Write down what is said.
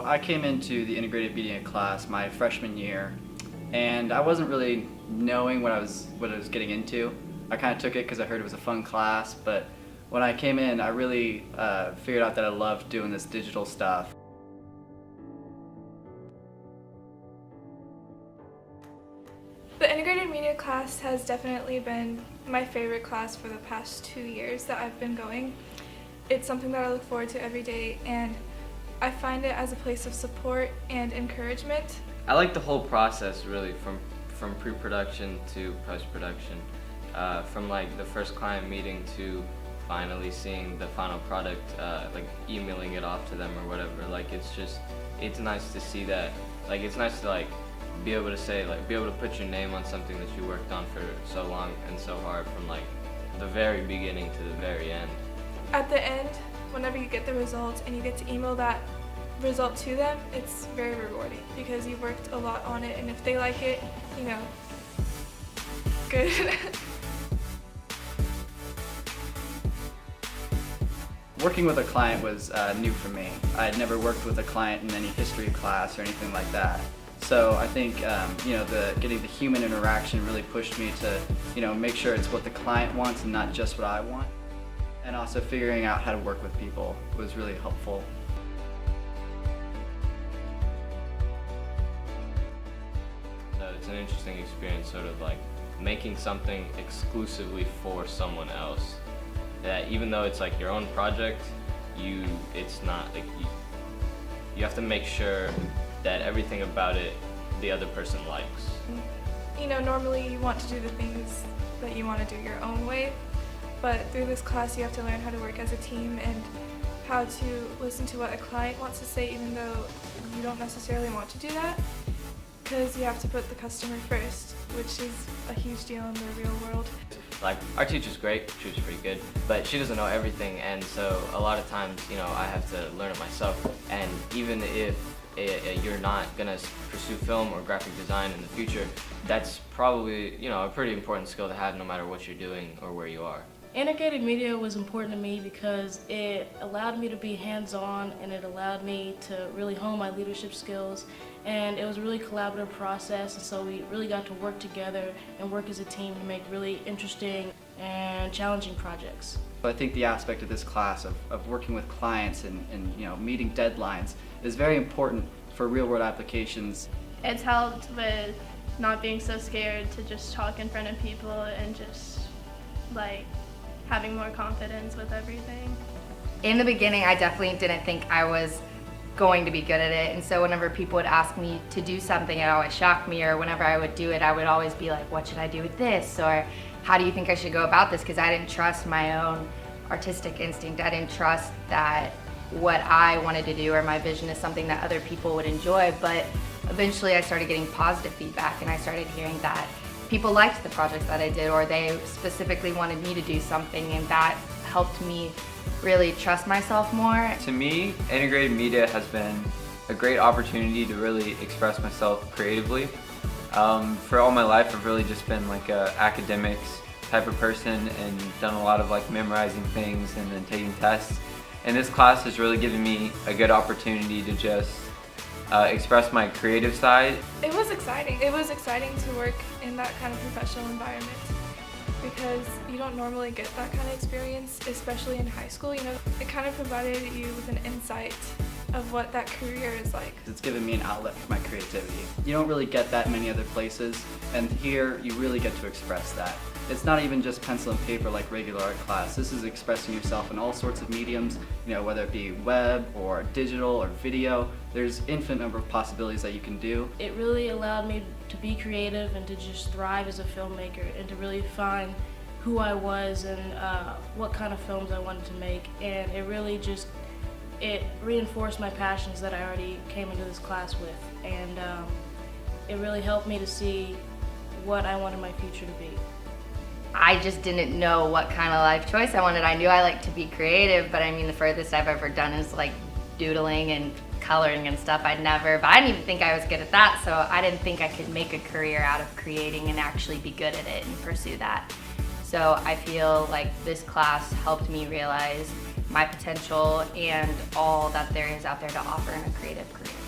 I came into the integrated media class my freshman year, and I wasn't really knowing what I was getting into. I kind of took it because I heard it was a fun class, but when I came in, I really figured out that I loved doing this digital stuff. The integrated media class has definitely been my favorite class for the past 2 years that I've been going. It's something that I look forward to every day, and I find it as a place of support and encouragement. I like the whole process really, from pre-production to post-production. From like the first client meeting to finally seeing the final product, like emailing it off to them or whatever. Like it's nice to see that. Like it's nice to like be able to say, like be able to put your name on something that you worked on for so long and so hard from like the very beginning to the very end. At the end, whenever you get the results and you get to email that result to them, it's very rewarding because you've worked a lot on it, and if they like it, you know, good. Working with a client was new for me. I had never worked with a client in any history class or anything like that. So I think getting the human interaction really pushed me to make sure it's what the client wants and not just what I want. And also figuring out how to work with people was really helpful. So it's an interesting experience, sort of like making something exclusively for someone else. That even though it's like your own project, it's not like you have to make sure that everything about it the other person likes. You know, normally you want to do the things that you want to do your own way, but through this class you have to learn how to work as a team and how to listen to what a client wants to say even though you don't necessarily want to do that, because you have to put the customer first, which is a huge deal in the real world. Like, our teacher's great, she was pretty good, but she doesn't know everything, and so a lot of times, I have to learn it myself. And even if you're not gonna pursue film or graphic design in the future, that's probably, a pretty important skill to have no matter what you're doing or where you are. Integrated media was important to me because it allowed me to be hands-on, and it allowed me to really hone my leadership skills, and it was a really collaborative process, and so we really got to work together and work as a team to make really interesting and challenging projects. I think the aspect of this class of working with clients and meeting deadlines is very important for real-world applications. It's helped with not being so scared to just talk in front of people and just like having more confidence with everything. In the beginning, I definitely didn't think I was going to be good at it, and so whenever people would ask me to do something, it always shocked me, or whenever I would do it, I would always be like, what should I do with this, or how do you think I should go about this, because I didn't trust my own artistic instinct. I didn't trust that what I wanted to do or my vision is something that other people would enjoy. But eventually I started getting positive feedback, and I started hearing that people liked the projects that I did, or they specifically wanted me to do something, and that helped me really trust myself more. To me, integrated media has been a great opportunity to really express myself creatively. For all my life, I've really just been like a academics type of person and done a lot of like memorizing things and then taking tests. And this class has really given me a good opportunity to just express my creative side. It was exciting. It was exciting to work in that kind of professional environment because you don't normally get that kind of experience, especially in high school. It kind of provided you with an insight of what that career is like. It's given me an outlet for my creativity. You don't really get that many other places, and here you really get to express that. It's not even just pencil and paper like regular art class. This is expressing yourself in all sorts of mediums, whether it be web or digital or video. There's infinite number of possibilities that you can do. It really allowed me to be creative and to just thrive as a filmmaker and to really find who I was and what kind of films I wanted to make. And it really just, it reinforced my passions that I already came into this class with. And it really helped me to see what I wanted my future to be. I just didn't know what kind of life choice I wanted. I knew I liked to be creative, but I mean, the furthest I've ever done is like doodling and coloring and stuff. But I didn't even think I was good at that, so I didn't think I could make a career out of creating and actually be good at it and pursue that. So I feel like this class helped me realize my potential and all that there is out there to offer in a creative career.